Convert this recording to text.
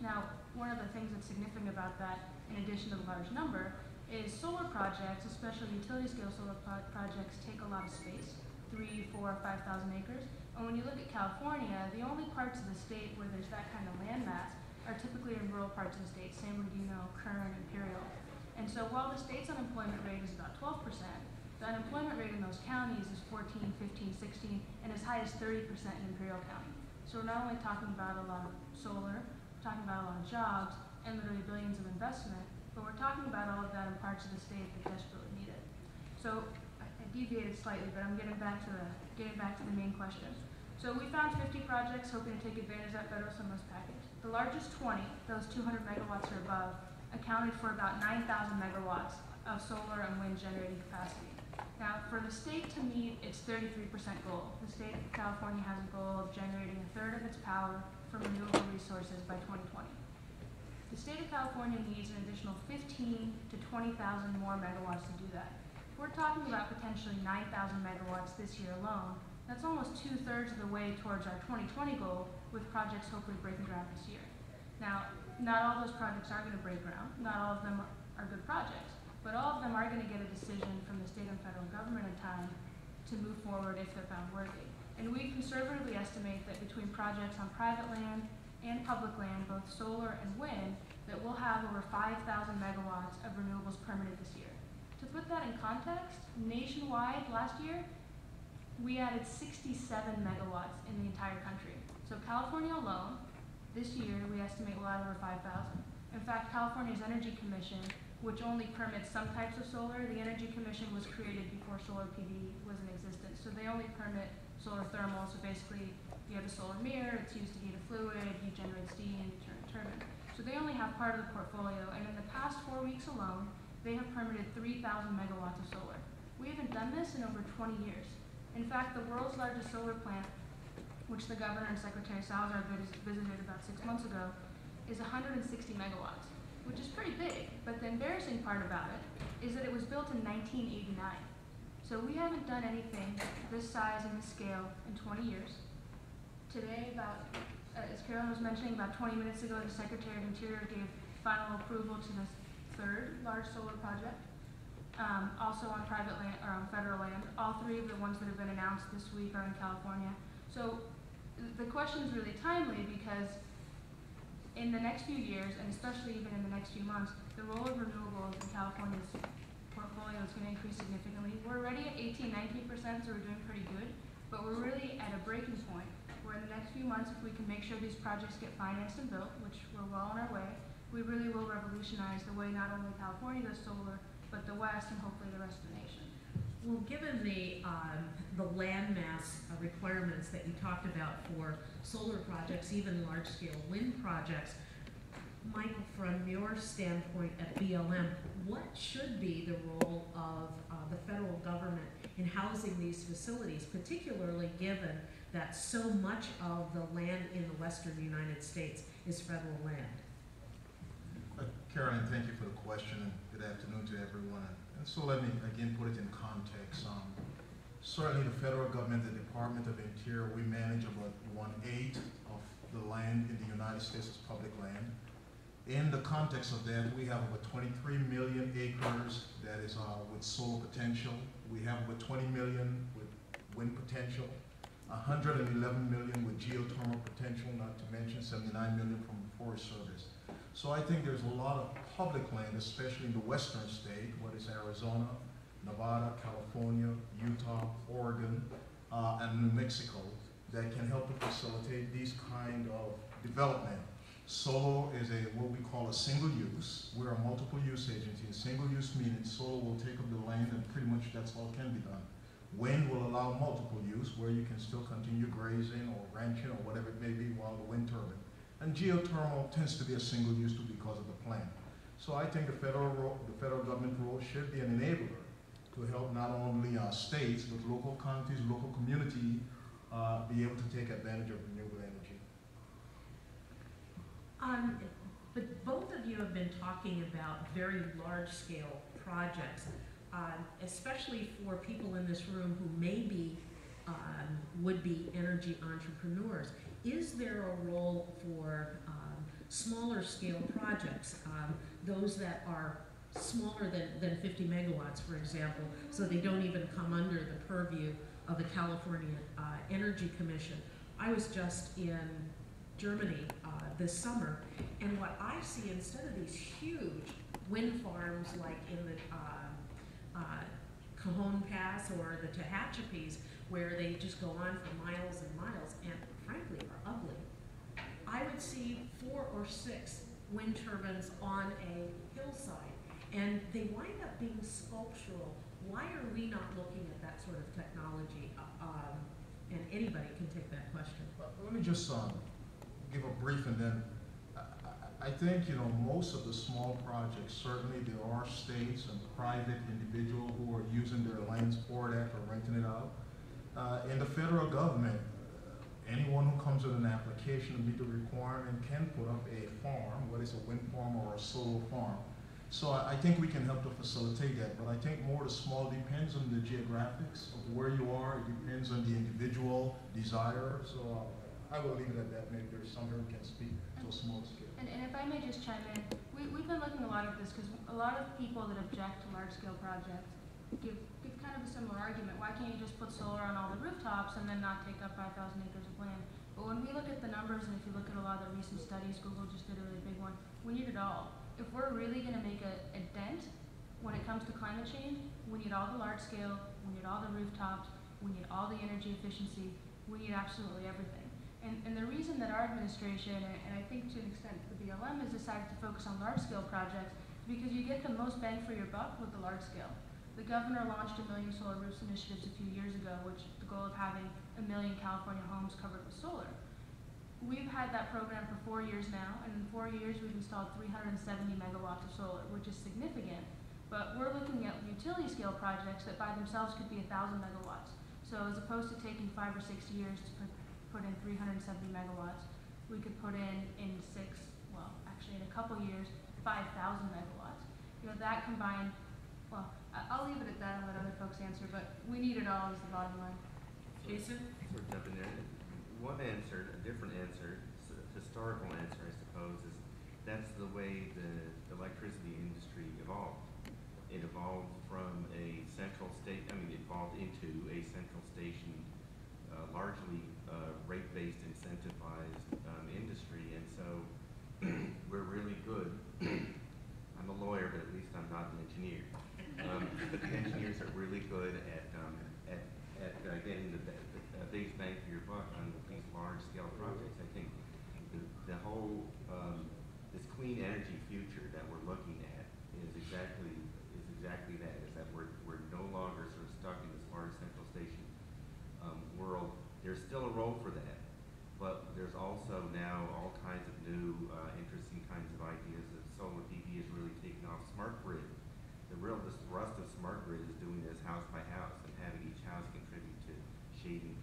Now, one of the things that's significant about that, in addition to the large number, is solar projects, especially utility scale solar projects, take a lot of space, 3, 4, 5,000 acres. And when you look at California, the only parts of the state where there's that kind of land mass are typically in rural parts of the state, San Bernardino, Kern, Imperial. And so while the state's unemployment rate is about 12%, the unemployment rate in those counties is 14, 15, 16, and as high as 30% in Imperial County. So we're not only talking about a lot of solar, we're talking about a lot of jobs, and literally billions of investment, but we're talking about all of that in parts of the state that desperately need it. So I deviated slightly, but I'm getting back to the main question. So we found 50 projects hoping to take advantage of that federal stimulus package. The largest 20, those 200 megawatts or above, accounted for about 9,000 megawatts of solar and wind generating capacity. Now, for the state to meet its 33% goal, the state of California has a goal of generating a third of its power from renewable resources by 2020. The state of California needs an additional 15 to 20,000 more megawatts to do that. We're talking about potentially 9,000 megawatts this year alone. That's almost 2/3 of the way towards our 2020 goal, with projects hopefully breaking ground this year. Now, not all those projects are going to break ground. Not all of them are good projects, but all of them are going to get a decision from the state and federal government in time to move forward if they're found worthy. And we conservatively estimate that between projects on private land and public land, both solar and wind, that we'll have over 5,000 megawatts of renewables permitted this year. To put that in context, nationwide last year, we added 67 megawatts in the entire country. So California alone, this year, we estimate we'll add over 5,000. In fact, California's Energy Commission, which only permits some types of solar, the Energy Commission was created before solar PV was in existence. So they only permit solar thermal. So basically, you have a solar mirror, it's used to heat a fluid, you generate steam, you turn a turbine. So they only have part of the portfolio. And in the past 4 weeks alone, they have permitted 3,000 megawatts of solar. We haven't done this in over 20 years. In fact, the world's largest solar plant, which the governor and Secretary Salazar visited about 6 months ago, is 160 megawatts, which is pretty big. But the embarrassing part about it is that it was built in 1989. So we haven't done anything this size and this scale in 20 years. Today, as Carolyn was mentioning, about 20 minutes ago, the Secretary of Interior gave final approval to this third large solar project. Also on private land or on federal land. All 3 of the ones that have been announced this week are in California. So the question is really timely because in the next few years, and especially even in the next few months, the role of renewables in California's portfolio is going to increase significantly. We're already at 18, 19%, so we're doing pretty good, but we're really at a breaking point where in the next few months, if we can make sure these projects get financed and built, which we're well on our way, we really will revolutionize the way not only California does solar, but the West and hopefully the rest of the nation. Well, given the land mass requirements that you talked about for solar projects, even large-scale wind projects, Michael, from your standpoint at BLM, what should be the role of the federal government in housing these facilities, particularly given that so much of the land in the western United States is federal land? Carolyn, thank you for the question, and good afternoon to everyone. And so let me again put it in context. Certainly the federal government, the Department of Interior, we manage about 1/8 of the land in the United States as public land. In the context of that, we have over 23 million acres that is with solar potential. We have over 20 million with wind potential, 111 million with geothermal potential, not to mention 79 million from the Forest Service. So I think there's a lot of public land, especially in the western state, what is Arizona, Nevada, California, Utah, Oregon, and New Mexico, that can help to facilitate these kind of development. Solar is what we call a single use. We're a multiple use agency. Single use meaning solar will take up the land and pretty much that's all can be done. Wind will allow multiple use where you can still continue grazing or ranching or whatever it may be while the wind turbine. And geothermal tends to be a single use too because of the plant. So I think the federal government role should be an enabler to help not only states, but local counties, local community be able to take advantage of renewable energy. But both of you have been talking about very large-scale projects, especially for people in this room who may be would-be energy entrepreneurs. Is there a role for smaller scale projects, those that are smaller than 50 megawatts, for example, so they don't even come under the purview of the California Energy Commission. I was just in Germany this summer, and what I see, instead of these huge wind farms like in the Cajon Pass or the Tehachapis, where they just go on for miles and miles and frankly are ugly, I would see 4 or 6 wind turbines on a hillside, and they wind up being sculptural. Why are we not looking at that sort of technology? And anybody can take that question. Well, let me just give a brief, and then I think, you know, most of the small projects, certainly there are states and private individuals who are using their lands for that or renting it out. In the federal government, anyone who comes with an application to meet the requirement can put up a farm, whether it's a wind farm or a solar farm. So I think we can help to facilitate that, but I think more the small depends on the geographics of where you are. It depends on the individual desire. So I will leave it at that. Maybe there's somebody who can speak to a small scale. And if I may just chime in, we've been looking a lot at this because a lot of people that object to large-scale projects give kind of a similar argument. Why can't you just put solar on all the rooftops and then not take up 5,000 acres of land? But when we look at the numbers, and if you look at a lot of the recent studies, Google just did a really big one, we need it all. If we're really going to make a dent when it comes to climate change, we need all the large scale, we need all the rooftops, we need all the energy efficiency, we need absolutely everything. And the reason that our administration, and I think to an extent the BLM, has decided to focus on large scale projects is because you get the most bang for your buck with the large scale. The governor launched a Million Solar Roofs initiatives a few years ago, which the goal of having 1 million California homes covered with solar. We've had that program for 4 years now, and in 4 years we've installed 370 megawatts of solar, which is significant. But we're looking at utility scale projects that by themselves could be 1,000 megawatts. So as opposed to taking 5 or 6 years to put in 370 megawatts, we could put in a couple years, 5,000 megawatts. You know, that combined, well, I'll leave it at that and let other folks answer, but we need it all is the bottom line. Jason? Sort of jump in there. One answer, a different answer, historical answer, I suppose, is that's the way the electricity industry evolved. It evolved from a central state, it evolved into a central station, largely rate-based, incentivized industry, and so we're really good. I'm a lawyer, but at least I'm not an engineer. But the engineers are really good at getting the biggest bang for your buck on these large-scale projects. I think the whole this clean energy future that we're looking at is exactly that. Is that we're no longer sort of stuck in this large central station world. There's still a role for that, but there's also now all kinds of new interesting kinds of ideas that solar PV is really taking off. Smart grid. The thrust of smart grid is doing this house by house and having each house contribute to shading